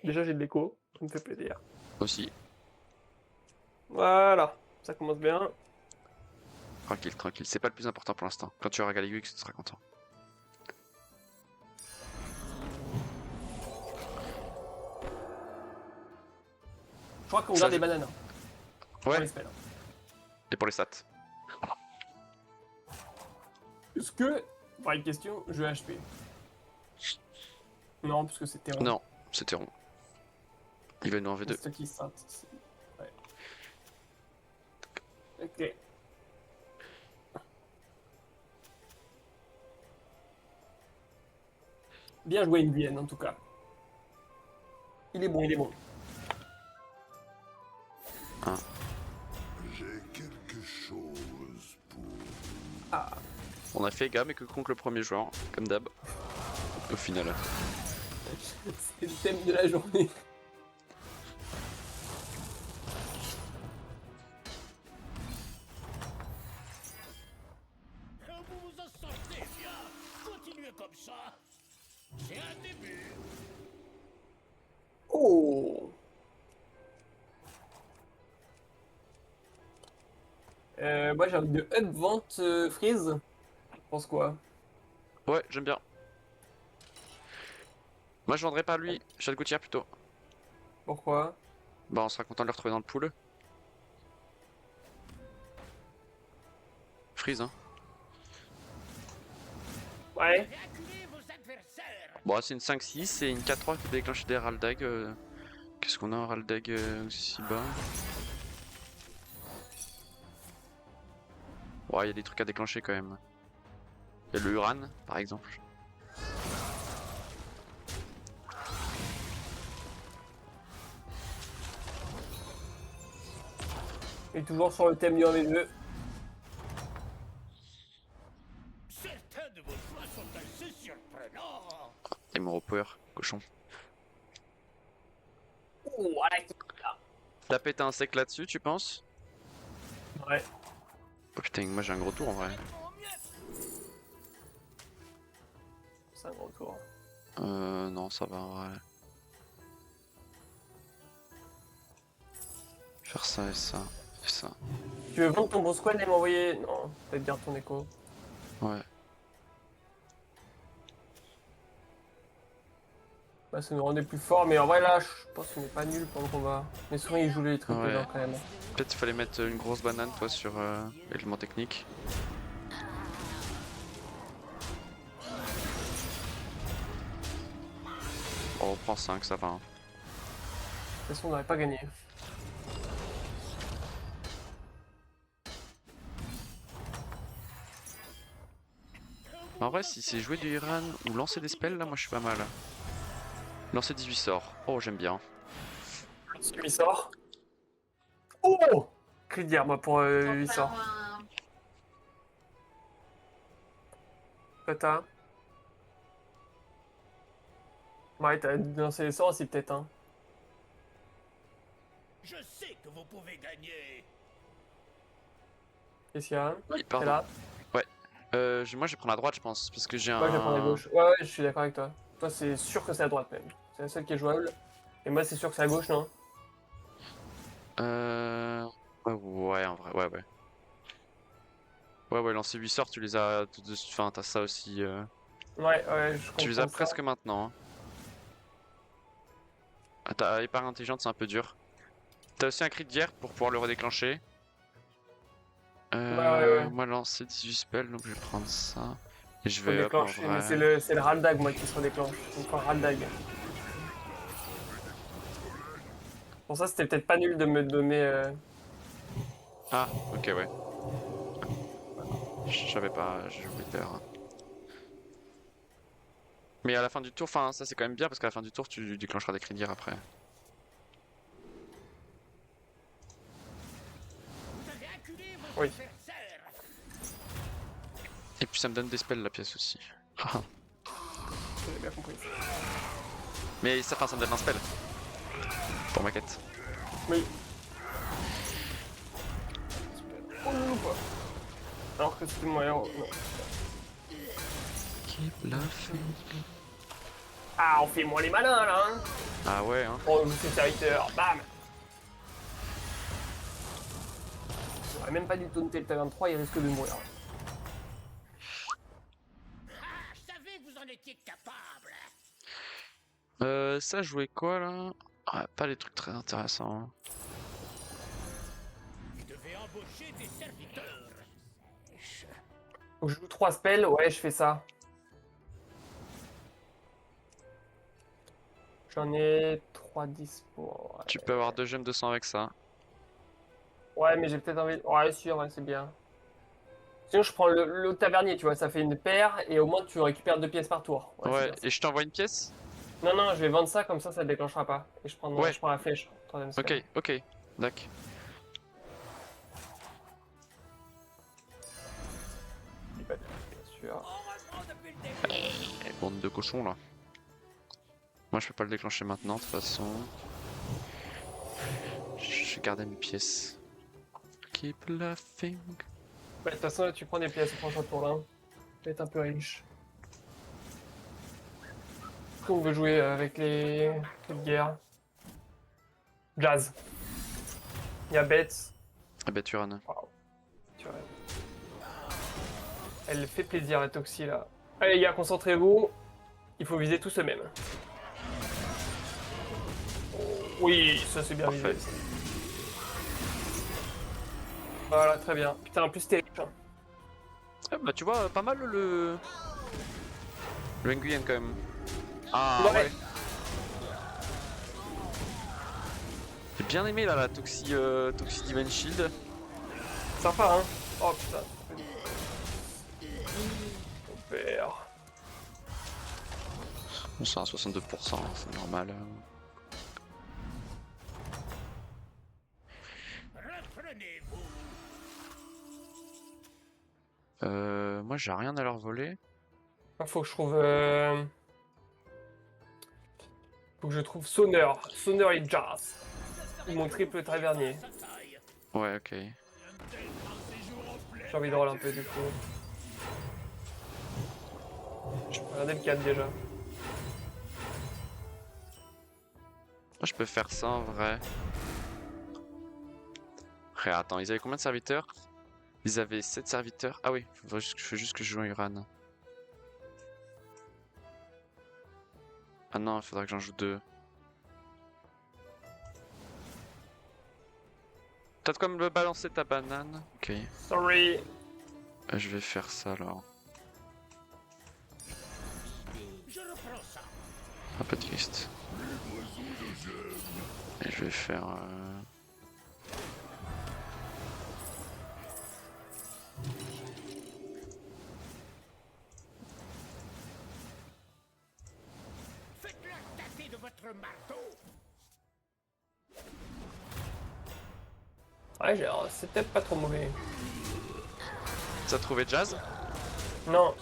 Déjà j'ai de l'écho, ça me fait plaisir. Aussi. Voilà, ça commence bien. Tranquille, tranquille. C'est pas le plus important pour l'instant. Quand tu auras Galiguix, tu seras content. Je crois qu'on Ça, garde des bananes. Pour Ouais, les spells. et pour les stats. Est-ce que, par une question, je vais HP? Non, parce que c'était rond. Non, c'était rond. Il va nous en V2. C'est toi qui saute ici. Ouais. Ok. Bien joué, Nguyen, en tout cas. Il est bon, il est bon. Hein. J'ai quelque chose pour... Ah, On a fait gamme et que contre le premier joueur, comme d'hab. Au final. c'est le thème de la journée. Vous vous en sortez bien. Continuez comme ça. C'est un début. Oh. Moi j'ai envie de up vente freeze. Je pense quoi? Ouais, j'aime bien. Moi, je vendrais pas lui, Chat Gouttière plutôt. Pourquoi? Bah, on sera content de le retrouver dans le pool. Freeze, hein. Ouais. Acculez vos adversaires. Bon, c'est une 5-6 et une 4-3 qui peut déclencher des Raldag. Qu'est-ce qu'on a en Raldag aussi bas? Ouais, il y a des trucs à déclencher quand même. Il y a le Uran, par exemple. Et toujours sur le thème du 1v2. Certains de vos choix sont assez surprenants. Et mon Power, cochon. Oh, ouais. T'as pété un sec là-dessus, tu penses? Ouais. Oh putain, moi j'ai un gros tour en vrai. C'est un gros tour. Non, ça va en vrai. Faire ça et ça. Et ça. Tu veux vendre ton gros squad et m'envoyer... Non, peut-être garde ton écho. Ouais. Bah, ça nous rendait plus fort, mais en vrai là, je pense qu'on est pas nul pour le combat. Mais souvent ils jouent les trucs Ouais. dedans quand même. Peut-être il fallait mettre une grosse banane, toi, sur élément technique. On reprend 5, ça va. Hein. De toute façon, on n'aurait pas gagné. En vrai, si c'est jouer du Iran ou lancer des spells, là, moi je suis pas mal. Lancer 18 sorts. Oh, j'aime bien. Celui sort. Oh! Que dire moi pour Pour 8 faire sorts. un- Peut-être. Ouais, t'as lancé les sorts aussi peut-être. Hein. Je sais que vous pouvez gagner. Qu'est-ce qu'il y a? Oui, C'est pardon. là. Ouais. Moi je vais prendre la droite, je pense, parce que j'ai un. Moi je vais prendre la gauche. Ouais, ouais, je suis d'accord avec toi. Toi, c'est sûr que c'est à droite même. C'est la seule qui est jouable. Et moi, c'est sûr que c'est à gauche, non? Ouais, en vrai, ouais, ouais. Ouais, ouais, lancer 8 sorts, tu les as. Enfin, t'as ça aussi. Ouais, ouais, je comprends. Tu les as ça. presque maintenant. Hein. Ah, t'as épare intelligente, c'est un peu dur. T'as aussi un cri de guerre pour pouvoir le redéclencher. Ouais. Moi, lancer 18 spells, donc je vais prendre ça. Et je Faut vais up en déclencher, mais vrai. c'est le Raldag moi qui se redéclenche. Donc pas Raldag. Pour ça, c'était peut-être pas nul de me donner. Ah, ok, ouais. Je savais pas, j'ai oublié de faire. Mais à la fin du tour, enfin, ça c'est quand même bien parce qu'à la fin du tour, tu déclencheras des cris de guerre après. Vous avez acculé vos Oui. adversaires. Et puis ça me donne des spells la pièce aussi. J'ai bien compris. Mais ça, enfin, ça me donne un spell. Pour ma quête. Oui. Oh non, quoi. Alors que c'était mon héros. Non. Keep laughing. Ah, on fait moins les malins là, hein. Ah ouais, hein. Oh, c'est serviteur, bam. J'aurais même pas dû taunter le T23, il risque de mourir. Ah, je savais que vous en étiez capable. Ça jouait quoi là? Ah, pas les trucs très intéressants. Hein. Je devais embaucher des serviteurs. Faut que je joue 3 spells, ouais, je fais ça. J'en ai 3 dispo. Ouais, Tu peux avoir 2 gemmes de sang avec ça. ouais mais j'ai peut-être envie. Ouais, sûr, ouais, c'est bien. Sinon, je prends le tavernier, tu vois, ça fait une paire et au moins tu récupères 2 pièces par tour. Ouais, c'est Ouais, bien ça. et je t'envoie une pièce? Non, non, je vais vendre ça, comme ça déclenchera pas. Et Ouais, je prends la flèche, troisième ok, spell. ok. D'accord. Bien sûr. On reprend depuis le début. Et bande de cochons là. Moi je peux pas le déclencher maintenant de toute façon. Je vais garder mes pièces. Keep laughing. Ouais, de toute façon, là, tu prends des pièces au prochain tour là. Ça va être un peu riche. Est-ce qu'on veut jouer avec les guerres? Jazz. Il y a Beth. Ah bah Turan. Waouh. Tu vois. Elle fait plaisir, la Toxie là. Allez, les gars, concentrez-vous. Il faut viser tout ce même. Oui, ça c'est bien Parfait. visé. Voilà, très bien. Putain, en plus t'es riche. Hein. Ah bah tu vois, pas mal le Nguyen quand même. Ah Ouais. ouais. J'ai bien aimé là la Toxie Divine Shield. Sympa, hein. Oh putain. Mon père. On sera à 62%, c'est normal. Reprenez-vous. Moi j'ai rien à leur voler. Faut que je trouve. Faut que je trouve Sonneur. Sonneur et Jazz. Mon triple tavernier. Sa taille. Ouais, ok. J'ai envie de roll un peu du coup. Je peux regarder le 4 déjà. Moi je peux faire ça en vrai. Après, attends, ils avaient combien de serviteurs? Ils avaient 7 serviteurs. Ah oui, faut juste que je joue un Uran. Ah non, il faudra que j'en joue 2. T'as de quoi me balancer ta banane? Ok. Sorry. Je vais faire ça alors. Je reprends ça. Un peu triste. Et je vais faire... Faites-le tâter de votre marteau. Ouais, c'est peut-être pas trop mauvais. T'as trouvé Jazz? Non.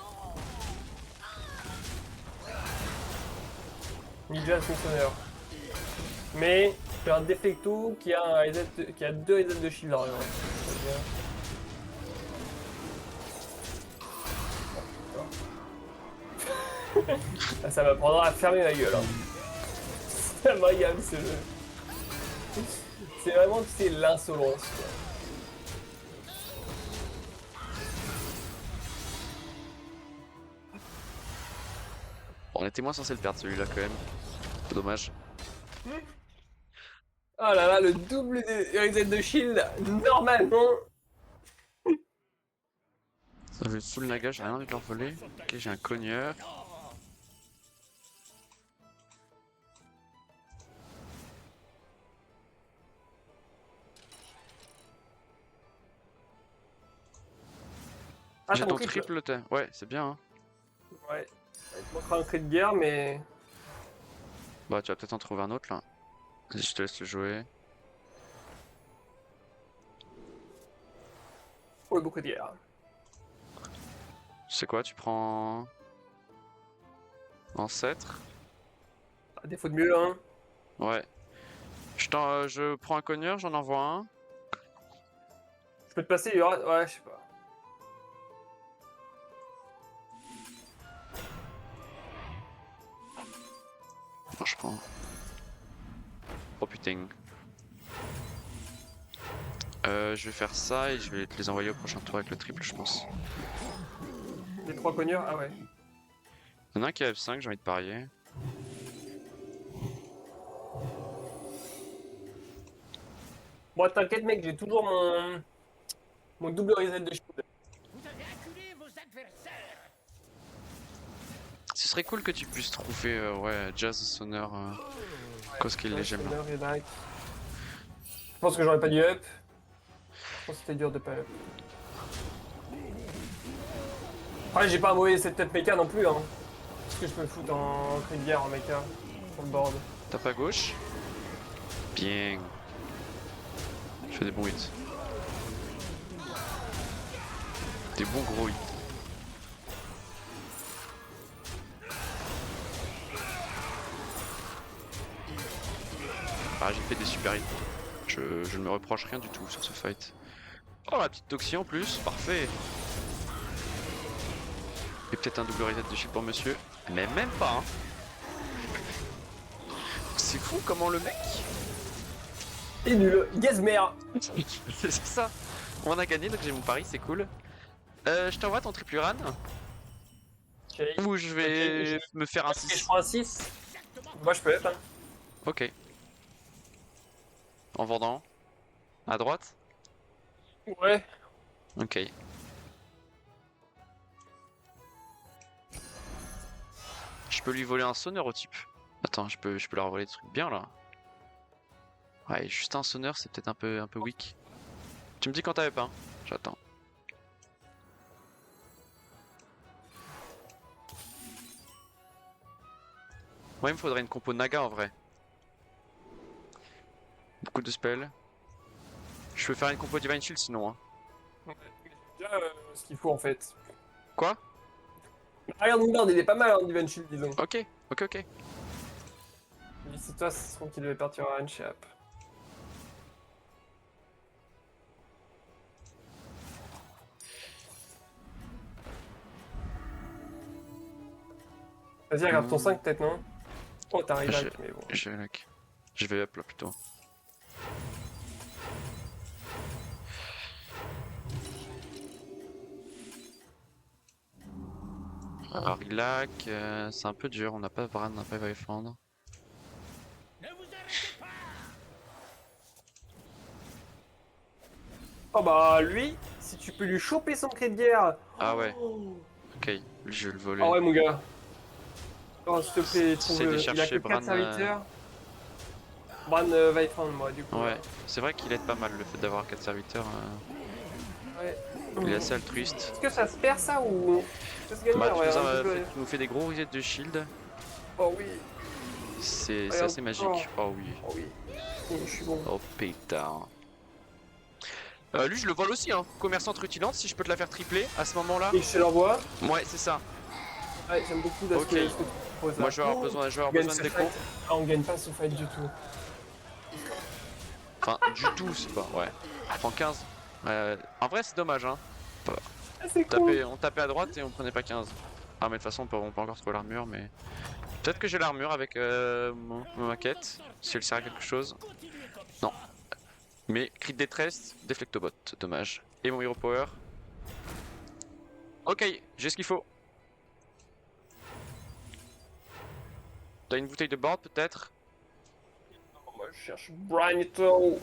Ni Jazz ni Sonneur. Mais j'ai un Deflecto qui a, un reset qui a 2 resets de shield. Alors, ah, ça m'apprendra à fermer la gueule. Hein. Ça m'agame ce jeu. C'est vraiment c'est l'insolence. Quoi. On était moins censé le perdre celui-là quand même. C'est dommage. Oh là là, le double des resets de shield, normalement. Ça fait full naga, j'ai rien envie de leur voler. Ok, j'ai un cogneur. Ah, J'ai ton ton triple, ouais, c'est bien. Hein. Ouais. Il te manquera un cri de guerre, mais. Bah, tu vas peut-être en trouver un autre là. Vas-y, je te laisse le jouer. Ouais, beaucoup de guerre. Tu sais quoi, tu prends... Ancêtre? À défaut de mieux, hein. Ouais. Je prends un cogneur, j'en envoie un. Je peux te passer, il y aura. Ouais, je sais pas. Non, je prends. Oh putain. Je vais faire ça et je vais te les envoyer au prochain tour avec le triple, je pense. Les 3 cogneurs, ah ouais. Il y en a un qui a F5, j'ai envie de parier. Bon, t'inquiète, mec, j'ai toujours mon double reset de shield. Vous avez acculé vos adversaires. Ce serait cool que tu puisses trouver ouais, Jazz Sonneur, cause qu'il les j'aime. Sonneur et Dark. Je pense que j'aurais pas dû up. Je pense que c'était dur de pas up. Après, j'ai pas un mauvais setup mecha non plus, hein. Qu'est-ce que je peux foutre en cri de guerre en mecha sur le board? Tape à gauche. Bien. Je fais des bons hits. Des bons gros hits. Ah, j'ai fait des super hits. Je ne me reproche rien du tout sur ce fight. Oh, la petite toxie en plus, parfait. Et peut-être un double reset de shield pour monsieur. Mais même pas, hein. C'est fou comment le mec... Et nul, Gazmer. C'est ça. On a gagné, donc j'ai mon pari, c'est cool. Je t'envoie ton triple run. Ok. Ou je vais Ok, me faire un Est-ce que je 6. prends un 6? Moi, je peux up, hein. Ok. En vendant. À droite. Ouais. Ok. Je peux lui voler un sonneur au type. Attends, je peux leur voler des trucs bien là. Ouais, juste un sonneur, c'est peut-être un peu weak. Tu me dis quand t'avais pas, hein. J'attends. Moi, il me faudrait une compo Naga en vrai. Beaucoup de spells. Je peux faire une compo Divine Shield sinon. Hein. Ouais. Déjà, ce qu'il faut en fait. Quoi? Regarde Wingard, il est pas mal en Divine Shield, disons. Ok, ok, ok. Mais c'est toi, ce serait qu'il devait partir en Handshap. Vas-y, regarde ton 5 peut-être, non? Oh, t'as un Redac, mais bon. Je vais up là plutôt. Alors, Ilac, c'est un peu dur, on n'a pas Bran, on n'a pas défendre. Ne vous arrêtez pas. Oh bah, lui, si tu peux lui choper son cri de guerre. Ah ouais, Oh. ok, lui je vais le voler. Ah ouais, mon gars. Oh, s'il te plaît, J'essaie trouve-le. de Il a que chercher 4 Bran, serviteurs. Bran va y prendre, moi, du coup. Ouais, c'est vrai qu'il aide pas mal le fait d'avoir 4 serviteurs. Ouais. Il est assez altruiste. Est-ce que ça se perd ça ou ça se gagne? Bah, Ouais, tu nous fais des gros resets de shield. Oh oui, C'est Regarde. assez magique. Oh oui. oh oui. Oh, je suis bon. Oh pétard. Lui je le vole aussi hein. Commerçante rutilante, si je peux te la faire tripler à ce moment là. Et je te l'envoie. Ouais c'est ça. Ouais, j'aime beaucoup ce Ok. que tu proposes là. Moi je vais avoir Oh, besoin, on gagne de ce déco. fight. Ah, on gagne pas ce fight du tout. Enfin du tout c'est pas. Ouais. On prend 15. En vrai c'est dommage hein. Ah, c'est cool. On tapait à droite et on prenait pas 15. Ah mais de toute façon on peut encore trouver l'armure mais... Peut-être que j'ai l'armure avec ma maquette, si elle sert à quelque chose. Continuez comme ça. Non. Mais cri de détresse, déflectobot, dommage. Et mon hero power. Ok, j'ai ce qu'il faut. T'as une bouteille de board peut-être? Moi, je cherche Branito.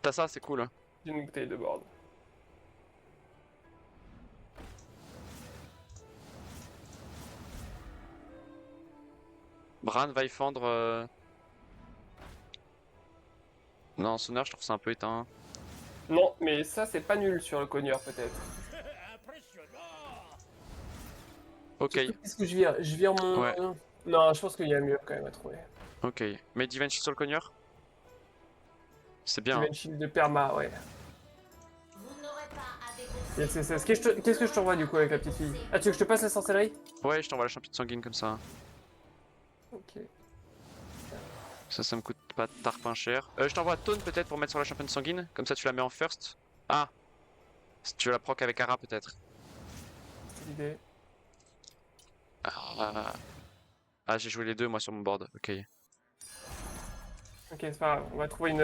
T'as ça, c'est cool. J'ai une bouteille de board. Bran va y fendre. Non, Sonneur, je trouve ça un peu éteint. Non, mais ça, c'est pas nul sur le cogneur, peut-être. Impressionnant. Ok, Qu'est-ce que je vire? Je vire mon. Ouais. Non, je pense qu'il y a mieux quand même à trouver. ok. Mais Divine Shield sur le cogneur? C'est bien. Divine Shield de perma, ouais. Vous n'aurez pas à débourser. Yes, yes, yes. Qu'est-ce que je t'envoie du coup avec la petite fille? Ah, tu veux que je te passe la sorcellerie? Ouais, je t'envoie la championne sanguine comme ça. Ok. Ça me coûte pas tarpin cher. Je t'envoie Tone peut-être pour mettre sur la championne sanguine. Comme ça tu la mets en first. Ah, si tu veux la proc avec Ara peut-être. C'est l'idée. Ah, j'ai joué les deux moi sur mon board. Ok. Ok, c'est pas grave. On va trouver une.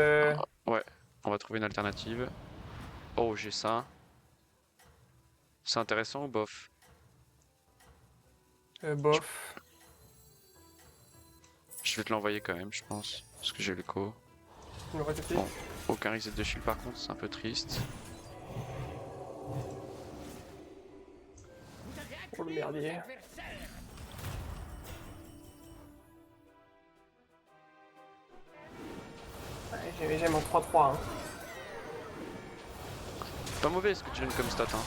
Ouais, on va trouver une alternative. Oh, j'ai ça. C'est intéressant ou bof? Bof. Je vais te l'envoyer quand même, je pense. Parce que j'ai le co. Une rotative. Bon. Aucun reset de shield par contre, c'est un peu triste. Vous avez Oh, le acculé merdier. vos adversaires. Ouais, j'aime en 3-3. Hein. Pas mauvais ce que tu donnes comme stat, hein.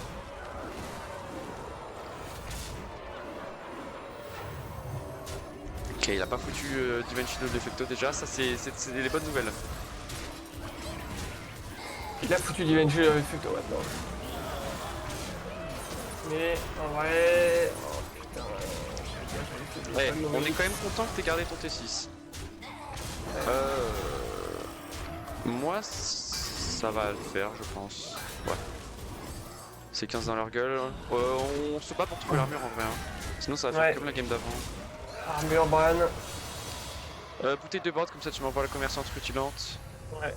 Ok, il a pas foutu Divine Shield de Defecto déjà, ça c'est les bonnes nouvelles. Il a foutu Divine avec Futo maintenant. Mais en vrai. Oh putain. Ouais, on est quand même content que t'aies gardé ton T6. Moi, ça va le faire, je pense. Ouais. C'est 15 dans leur gueule. On se bat pour trouver l'armure en vrai. Hein. Sinon, ça va faire Ouais. comme la game d'avant. Armure Bran. Bouteille de board, comme ça tu m'envoies la commerçante rutilante. Ouais.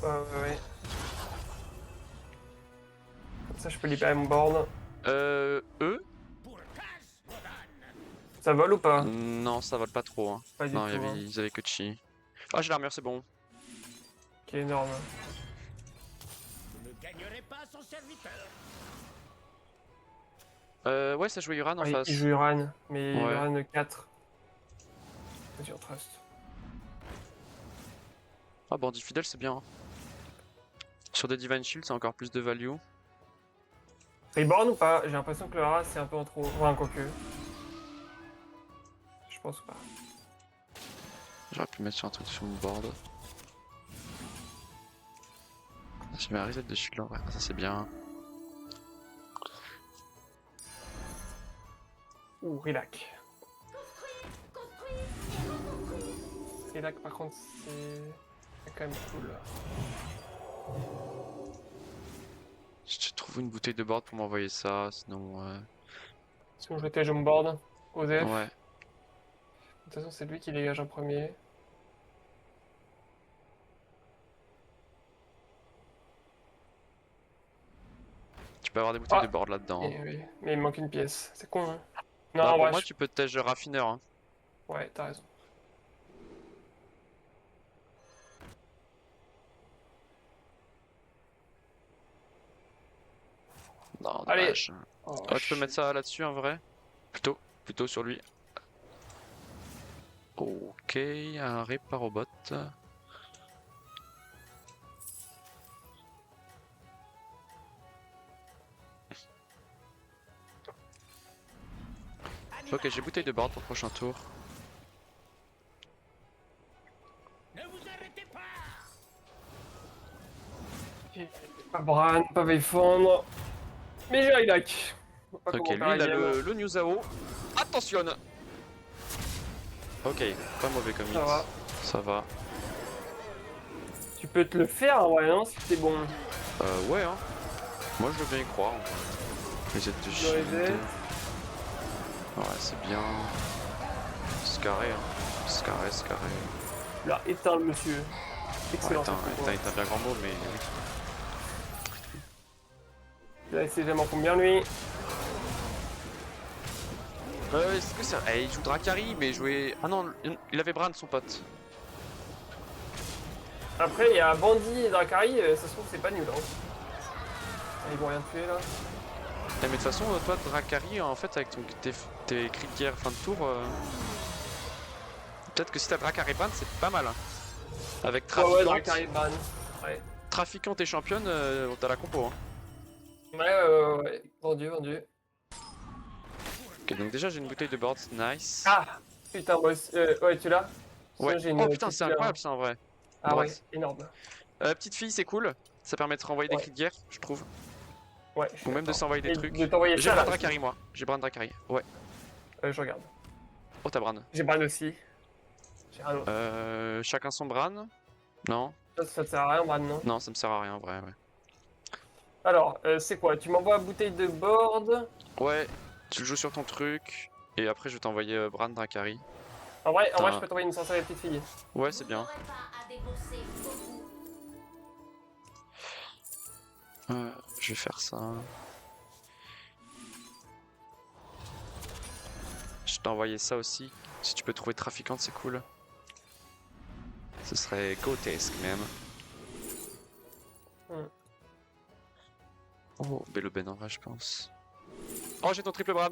Comme ça, je peux libérer mon board. Eux Pour Kaz-Modan. Ça vole ou pas? Non, ça vole pas trop. Hein. Pas du Non, tout. Hein. ils avaient que chi. Ah, j'ai l'armure, c'est bon. Qui est énorme. Vous ne gagnerez pas son serviteur. Ouais, ça joue Uran en Ah, face. il joue Uran, mais Ouais. Uran 4. Vas-y, on trust. Ah, bandit fidèle, c'est bien. Hein. Sur des Divine Shield, c'est encore plus de value. Reborn ou pas? J'ai l'impression que le rat c'est un peu en trop. Ouais, quoique. Je pense pas. J'aurais pu mettre sur un truc sur mon board. Je mets un reset de shield là, ouais, ça c'est bien. Ouh, Rilac. Rilac, par contre, c'est quand même cool. Je te trouve une bouteille de board pour m'envoyer ça, sinon. Sinon, je tège mon board. Osef. Ouais. De toute façon, c'est lui qui dégage en premier. Tu peux avoir des bouteilles Ah. de board là-dedans. Et oui, mais il me manque une pièce. C'est con, hein. Bah, Non, pour ouais, moi, tu peux tège raffineur. Hein. ouais, t'as raison. Non, Allez. dommage. Oh, Oh, tu peux mettre ça là-dessus en vrai? Plutôt sur lui. Ok, un réparobot. Ok, j'ai bouteille de board pour le prochain tour. Ne vous arrêtez pas. Pas Bran, pas Veifondre. Mais j'ai Rilac. Ok, lui il a le New Zao. Attention! Ok, pas mauvais comme hit. Ça va. Ça va. Tu peux te le faire, ouais, non, si t'es bon. Ouais, hein. Moi je veux bien y croire. Les aides de Le shield. reset. Ouais, c'est bien. C'est carré, hein. C'est carré. Là, éteins le monsieur. Ouais, Excellent. t'as un bien grand mot, mais. Là, c'est vraiment combien lui? Est-ce que c'est. Eh, il joue Dracari, mais il jouait. Ah non, il avait Bran, son pote. Après, il y a Bandit et Dracari, ça se trouve, c'est pas nul. Hein. Ils vont rien tuer là. Eh, mais de toute façon, toi, Dracari, en fait, avec tes cris de guerre fin de tour. Peut-être que si t'as Dracari Bran, c'est pas mal. Hein. Avec Trafiquante, Ouais, Dracari Ban. Ouais. Trafiquante et championne, t'as la compo. Hein. Ouais. Vendu. Ok, donc déjà, j'ai une bouteille de board, nice. Ah putain, ouais, tu l'as? Ouais. Sinon, j'ai une Oh putain, petite c'est fleur. incroyable ça en vrai. Ah Droite. ouais, énorme. Petite fille, c'est cool. Ça permet de renvoyer des Ouais. cris de guerre, je trouve. Ouais, je suis Ou même de d'accord. s'envoyer des Et trucs. de t'envoyer J'ai ça Bran là. Dracari, moi. J'ai Bran Dracari. Ouais. Je regarde. Oh, t'as Bran. J'ai Bran aussi. J'ai rien d'autre. Chacun son Bran. Non. Ça te sert à rien, Bran, non? Non, ça me sert à rien en vrai, ouais. Alors, c'est quoi? Tu m'envoies bouteille de board. Ouais, tu le joues sur ton truc. Et après, je vais t'envoyer Bran Dracari. En vrai, Putain. je peux t'envoyer une sorcière des petites filles. Ouais, c'est Vous bien. n'aurez pas à débourser beaucoup. Je vais faire ça. Je t'ai envoyé ça aussi. Si tu peux trouver trafiquante, c'est cool. Ce serait grotesque même. Hmm. Oh, Belloben en vrai, je pense. Oh, j'ai ton triple Bran.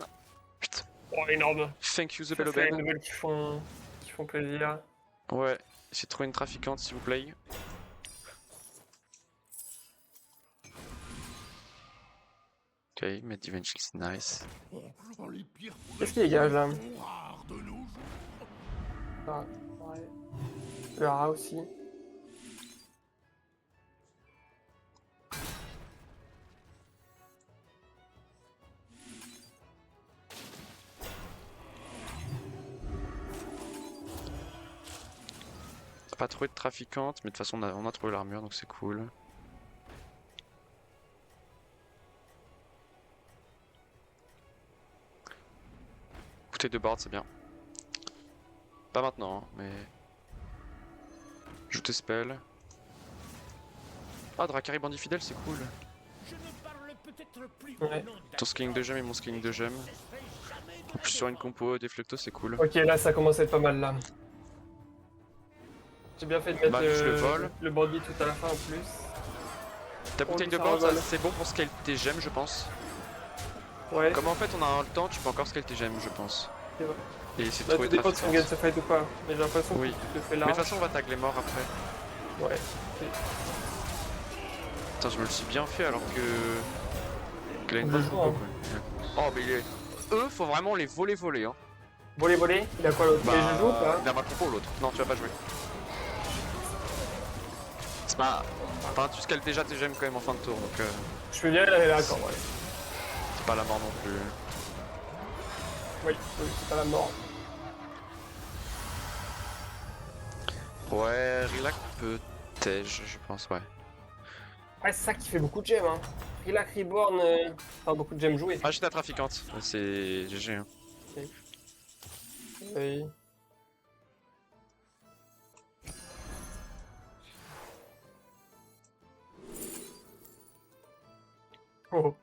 Putain. Oh, énorme. Thank you, the Ça, c'est les Belloben. nouvelles qui font plaisir. Ouais, j'ai trouvé une trafiquante, s'il vous plaît. Ok, mais Divine Shield, c'est nice. Dans les pires Qu'est-ce qu'il dégage là? sont rares de nos jours. Ah, ouais. Le rat aussi. T'as pas trouvé de trafiquante, mais de toute façon, on a trouvé l'armure, donc c'est cool. Bouteille de board, c'est bien. Pas maintenant, hein, mais... Joue tes spells. Ah, Dracari Bandit Fidèle, c'est cool. Je ne parle peut-être plus Ouais. au nom Ton scaling de gemme et mon scaling de gemme. En plus, sur une compo Deflecto, c'est cool. Ok, là ça commence à être pas mal là. J'ai bien fait de mettre Bah, juste le vol. le bandit tout à la fin en plus. Ta bouteille de ça board, revole. c'est bon pour scaler tes gemmes, je pense. Ouais, Comme en fait on a le temps, tu peux encore scaler tes gemmes, je pense. c'est vrai. Et essayer de Là, trouver tout dépend de si on gagne trafiquante. ce fight ou pas. Mais j'ai l'impression Oui. que tu te fais Mais de large. toute façon, on va tag les morts après. Ouais. Putain, je me le suis bien fait alors que. Qu'il a une On bonne le joue, compo, hein. quoi. Oh, mais il est. Eux, faut vraiment les voler, hein. Voler, il a quoi l'autre? Bah, Mais je joue ou pas? il a ma compo l'autre. Non, tu vas pas jouer. C'est pas. Enfin, tu scales déjà tes gemmes quand même en fin de tour, donc Je peux bien aller là quand ouais. c'est pas la mort non plus. Oui, c'est pas la mort. Ouais, Relax peut-être, je pense, ouais. Ouais, c'est ça qui fait beaucoup de gemmes, hein. Relax Reborn, enfin beaucoup de gemmes jouées. Ah, j'ai ta trafiquante, c'est GG. Hein. Oui. Oh.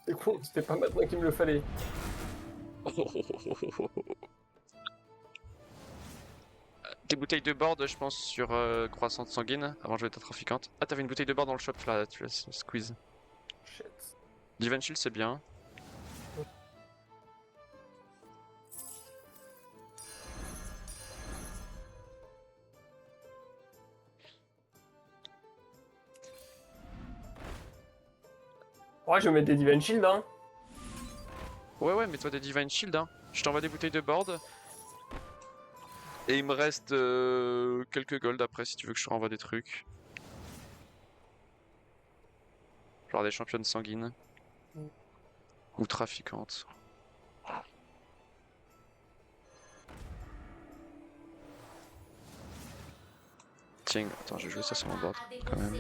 C'est con, c'était pas maintenant qu'il me le fallait. Des bouteilles de board, je pense, sur croissante sanguine, avant de jouer ta trafiquante. Ah, t'avais une bouteille de board dans le shop là, tu la squeeze. Shit. Divine Shield, c'est bien. Ouais, je vais mettre des Divine Shield, hein. Ouais, mets-toi des Divine Shield, hein. Je t'envoie des bouteilles de board. Et il me reste quelques gold après si tu veux que je te renvoie des trucs. Genre des championnes sanguines. Ou trafiquantes. Tiens, attends, je vais jouer ça sur mon board quand même.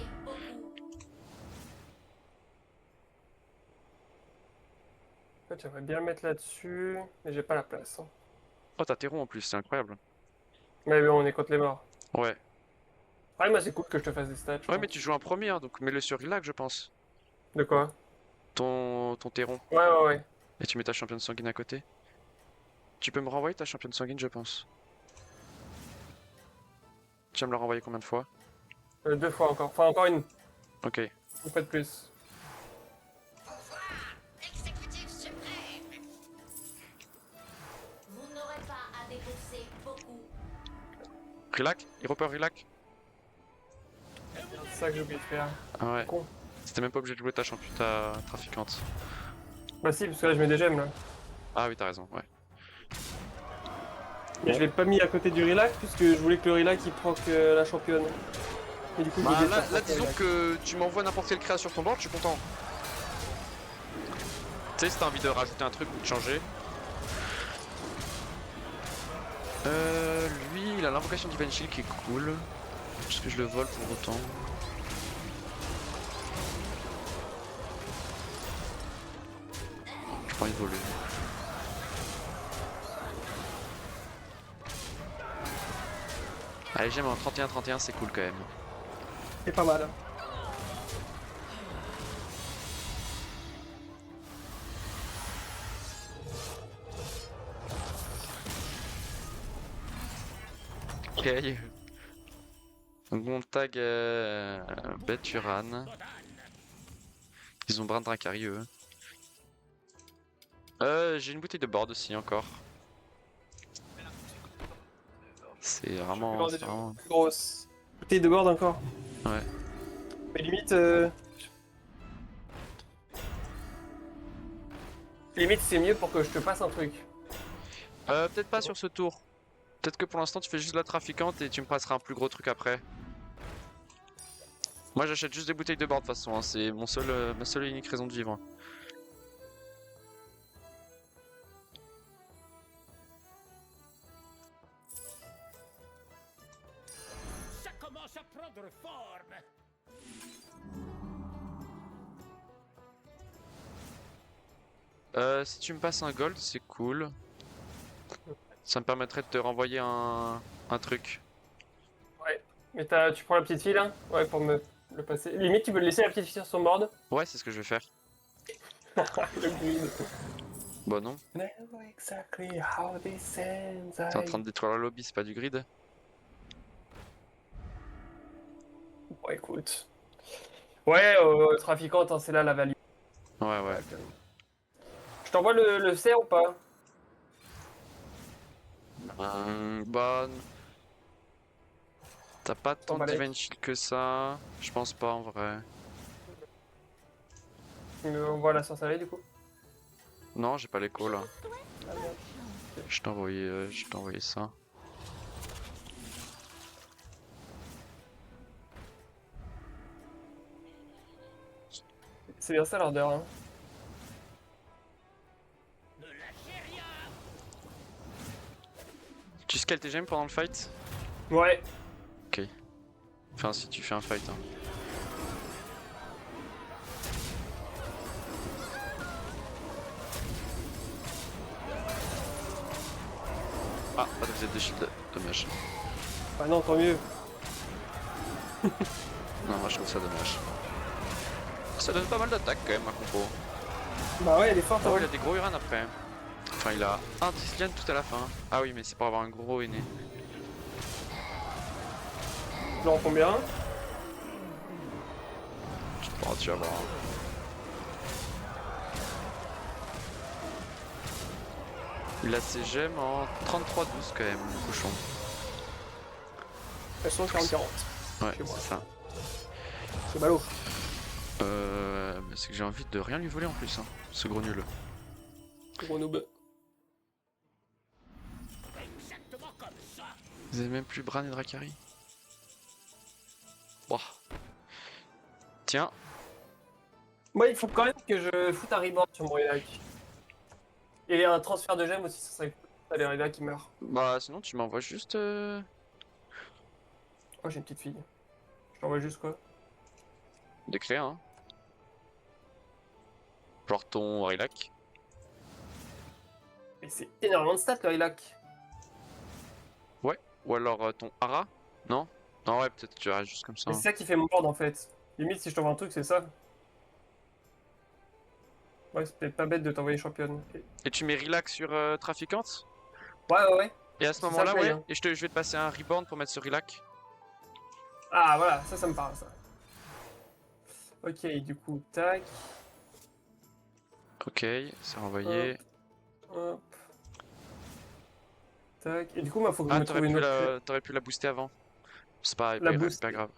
En fait, j'aimerais bien le mettre là-dessus, mais j'ai pas la place. Hein. Oh, t'as Terron en plus, c'est incroyable. Mais bon, on est contre les morts. Ouais. Ouais, moi c'est cool que je te fasse des stats. je Ouais, pense. mais tu joues un premier, hein, donc mets-le sur Relax, je pense. De quoi? Ton Terron. Ouais. Et tu mets ta championne sanguine à côté. Tu peux me renvoyer ta championne sanguine, je pense. Tu vas me la renvoyer combien de fois? 2 fois encore. Enfin, encore une. Ok. Une fois de plus. Exécutif suprême. Vous n'aurez pas à débourser beaucoup. Relax, Hero Relax. C'est ça que j'ai oublié de faire. Ah ouais. Con. C'était même pas obligé de jouer ta ta trafiquante. Bah si, parce que là je mets des gemmes là. Ah oui, t'as raison, ouais. Mais je l'ai pas mis à côté du Relax, puisque je voulais que le Relax il prend que la championne. Et du coup, Bah j'ai là disons que tu m'envoies n'importe quelle créa sur ton board, je suis content. Tu sais, si t'as envie de rajouter un truc ou de changer. Lui, il a l'invocation Divine Shield qui est cool. Est-ce que je le vole pour autant? Je pas envie de voler. Allez, j'aime en 31-31, c'est cool quand même. C'est pas mal. Ok. Donc mon tag Beturan. Ils ont Brin Dracari eux. J'ai une bouteille de board aussi encore. C'est vraiment... Plus c'est vraiment... grosse. Bouteille de board encore. Ouais. Mais limite... Limite c'est mieux pour que je te passe un truc. Peut-être pas sur ce tour. Peut-être que pour l'instant tu fais juste la trafiquante et tu me passeras un plus gros truc après. Moi j'achète juste des bouteilles de board de toute façon, hein. C'est mon seul, ma seule et unique raison de vivre. Ça commence à prendre forme. Si tu me passes un gold, c'est cool. Ça me permettrait de te renvoyer un truc. Ouais. Mais tu prends la petite fille là? Ouais, pour me le passer. Limite tu peux laisser la petite fille sur son board. Ouais, c'est ce que je vais faire. Le grid. Bah non, Never exactly how this ends. t'es en train de détruire la lobby, c'est pas du grid. Bon écoute. Ouais, trafiquante, hein, c'est là la value. Ouais, ouais. Je t'envoie le cerf ou pas? Bah... T'as pas tant de Balek. divine shield que ça. Je pense pas en vrai. Tu me envoies la sorcellerie du coup? Non, j'ai pas l'écho là. Ah, merde. Je t'ai envoyé ça. C'est bien ça l'order, hein. Ne lâchez rien. Tu scales tes gemmes pendant le fight? Ouais. Ok. Enfin, si tu fais un fight. Hein. Ah, pas de de shield, dommage. Bah non, tant mieux. Non, moi je trouve ça dommage. Ça donne pas mal d'attaques quand même, un compo. Bah ouais, elle est forte, Oh, hein. il a des gros Uran après. Enfin, il a un Tislian tout à la fin. Ah oui, mais c'est pour avoir un gros aîné. Genre combien? Tu vas voir. Il a ses gemmes en 33-12 quand même, le cochon. Elles sont 40-40. Ouais, Chez moi. c'est ça. C'est ballot. Mais c'est que j'ai envie de rien lui voler en plus, hein, ce gros nul. Gros noob. Exactement comme ça. Vous avez même plus Bran et Dracari. Wouah. Tiens, Moi, il faut quand même que je foute un rebound sur mon Relac. Et un transfert de gemmes aussi, ça serait cool. T'as les Relac qui meurent. bah sinon tu m'envoies juste Oh, j'ai une petite fille. Je t'envoie juste quoi? des clés, hein. Genre ton Relac. Mais c'est énormément de stats le Relac. Ouais. Ou alors ton Hara. Non. Non, ouais, peut-être tu restes juste comme ça. Mais c'est ça qui fait mon board en fait. Limite, si je t'envoie un truc, c'est ça. Ouais, c'est peut-être pas bête de t'envoyer championne. Et tu mets Relax sur Trafiquante. Ouais. Et à ce C'est ça moment-là, le play, ouais. hein. Et je vais te passer un reborn pour mettre ce Relax. Ah, voilà, ça me parle, ça. Ok, du coup, tac. Ok, c'est renvoyé. Hop. Tac. Et du coup, il faut que je Ah, me trouve une autre. t'aurais pu la booster avant. C'est pas La hyper booster. grave.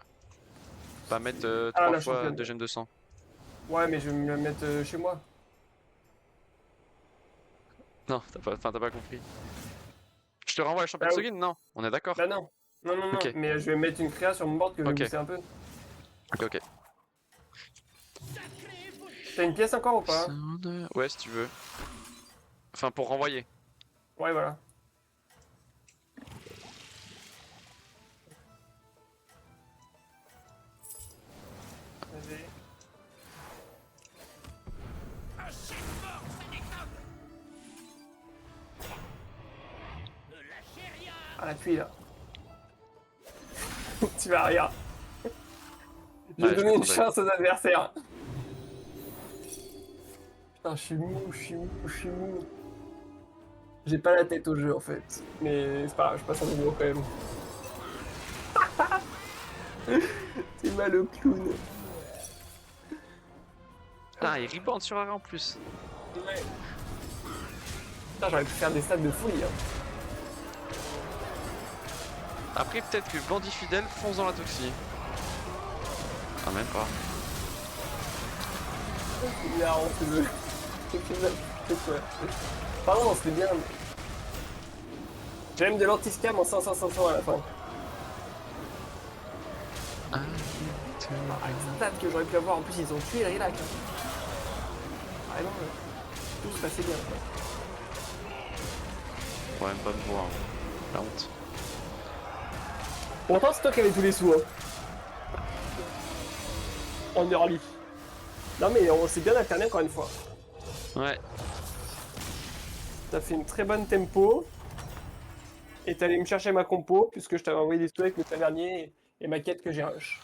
Pas mettre Ah, 3 la fois championne. 2 gemmes de sang. Ouais, mais je vais me la mettre chez moi. Non, t'as pas compris. Je te renvoie la championne Bah oui. Sogin, non? On est d'accord? Bah non. Non. Ok. Mais je vais mettre une créa sur mon board que je vais Ok. booster un peu. Ok. T'as une pièce encore ou pas? Ouais, si tu veux. Enfin, pour renvoyer. Ouais, voilà. Vas-y. Assez fort, ça déconne. Ne lâchez rien. Ah, la tuile là. Tu vas rire. J'ai Ouais, je donné une m'attendais. chance aux adversaires. Putain, je suis mou, je suis mou, je suis mou. J'ai pas la tête au jeu en fait. Mais c'est pas grave, je passe un niveau quand même. C'est mal le clown. Ah, il rebound sur Ara en plus. Ouais. Putain, j'aurais pu faire des stats de folie. Hein. Après, peut-être que bandit fidèle fonce dans la toxie. Ah, même pas. C'est hilarant ce jeu. C'est n'importe quoi. Pardon, c'était bien. J'ai même de l'anti-scam en 500-500 à la fin. Ah, Avec les stats que j'aurais pu avoir, en plus ils ont tué Rilac. Ah non, tout se passait bien. Quoi. faut même pas me voir. La honte. Pourtant, c'est toi qui avais tous les sous. Hein. En early. Non, mais on s'est bien alterné encore une fois. Ouais. T'as fait une très bonne tempo. Et t'es allé me chercher ma compo, puisque je t'avais envoyé des sous avec le tavernier et ma quête que j'ai rush.